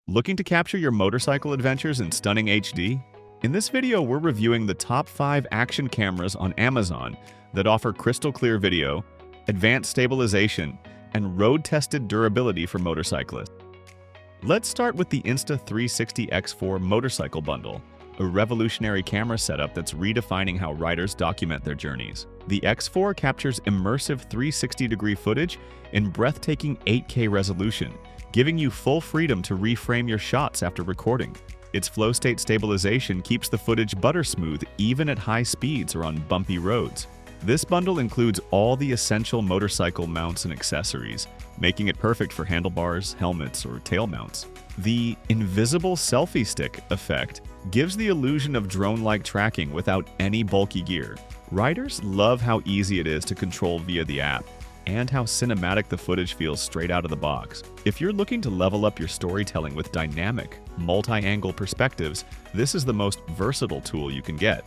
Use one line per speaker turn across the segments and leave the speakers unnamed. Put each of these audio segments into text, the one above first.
Looking to capture your motorcycle adventures in stunning HD? In this video, we're reviewing the top 5 action cameras on Amazon that offer crystal clear video, advanced stabilization, and road-tested durability for motorcyclists. Let's start with the Insta360 X4 motorcycle bundle, a revolutionary camera setup that's redefining how riders document their journeys. The X4 captures immersive 360-degree footage in breathtaking 8K resolution, giving you full freedom to reframe your shots after recording. Its flow-state stabilization keeps the footage butter-smooth even at high speeds or on bumpy roads. This bundle includes all the essential motorcycle mounts and accessories, making it perfect for handlebars, helmets, or tail mounts. The invisible selfie stick effect gives the illusion of drone-like tracking without any bulky gear. Riders love how easy it is to control via the app, and how cinematic the footage feels straight out of the box. If you're looking to level up your storytelling with dynamic, multi-angle perspectives, this is the most versatile tool you can get.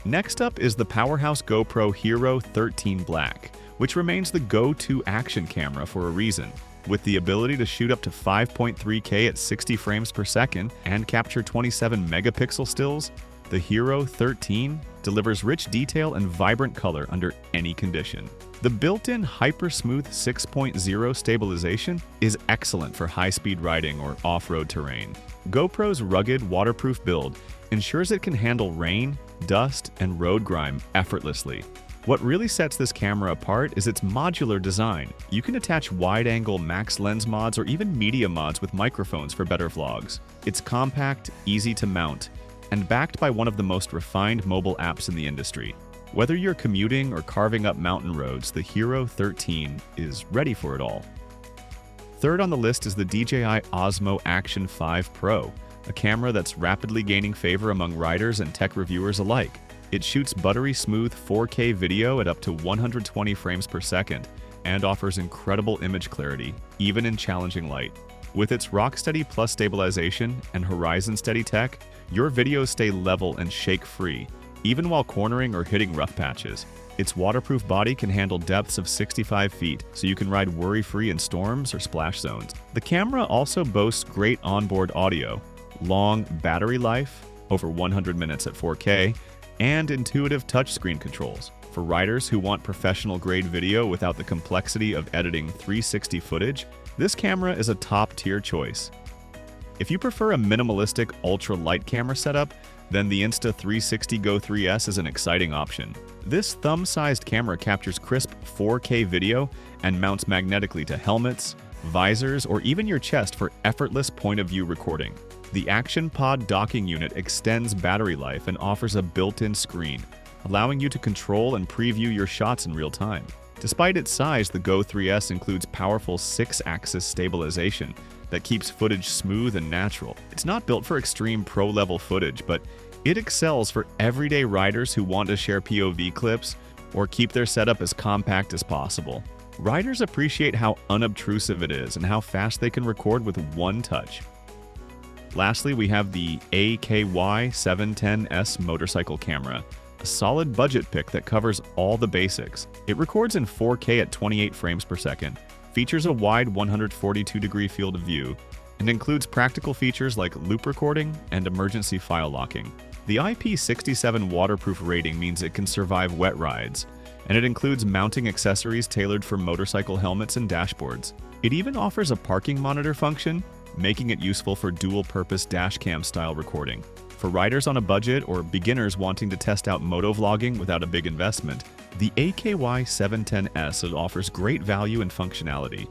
Next up is the powerhouse GoPro Hero 13 Black, which remains the go-to action camera for a reason. With the ability to shoot up to 5.3K at 60 frames per second and capture 27 megapixel stills, the Hero 13 delivers rich detail and vibrant color under any condition. The built-in hyper-smooth 6.0 stabilization is excellent for high-speed riding or off-road terrain. GoPro's rugged, waterproof build ensures it can handle rain, dust, and road grime effortlessly. What really sets this camera apart is its modular design. You can attach wide-angle max lens mods or even media mods with microphones for better vlogs. It's compact, easy to mount, and backed by one of the most refined mobile apps in the industry. Whether you're commuting or carving up mountain roads, the Hero 13 is ready for it all. Third on the list is the DJI Osmo Action 5 Pro, a camera that's rapidly gaining favor among riders and tech reviewers alike. It shoots buttery smooth 4K video at up to 120 frames per second and offers incredible image clarity, even in challenging light. With its rock-steady plus stabilization and horizon-steady tech, your videos stay level and shake-free, even while cornering or hitting rough patches. Its waterproof body can handle depths of 65 feet, so you can ride worry-free in storms or splash zones. The camera also boasts great onboard audio, long battery life, over 100 minutes at 4K, and intuitive touchscreen controls. For riders who want professional-grade video without the complexity of editing 360 footage, this camera is a top-tier choice. If you prefer a minimalistic, ultra-light camera setup, then the Insta360 Go 3S is an exciting option. This thumb-sized camera captures crisp 4K video and mounts magnetically to helmets, visors, or even your chest for effortless point-of-view recording. The Action Pod docking unit extends battery life and offers a built-in screen, allowing you to control and preview your shots in real time. Despite its size, the Go 3S includes powerful 6-axis stabilization that keeps footage smooth and natural. It's not built for extreme pro-level footage, but it excels for everyday riders who want to share POV clips or keep their setup as compact as possible. Riders appreciate how unobtrusive it is and how fast they can record with one touch. Lastly, we have the AKY 710S motorcycle camera, a solid budget pick that covers all the basics. It records in 4K at 28 frames per second, features a wide 142-degree field of view, and includes practical features like loop recording and emergency file locking. The IP67 waterproof rating means it can survive wet rides, and it includes mounting accessories tailored for motorcycle helmets and dashboards. It even offers a parking monitor function, making it useful for dual-purpose dashcam style recording. For riders on a budget or beginners wanting to test out motovlogging without a big investment, the AKY 710S offers great value and functionality.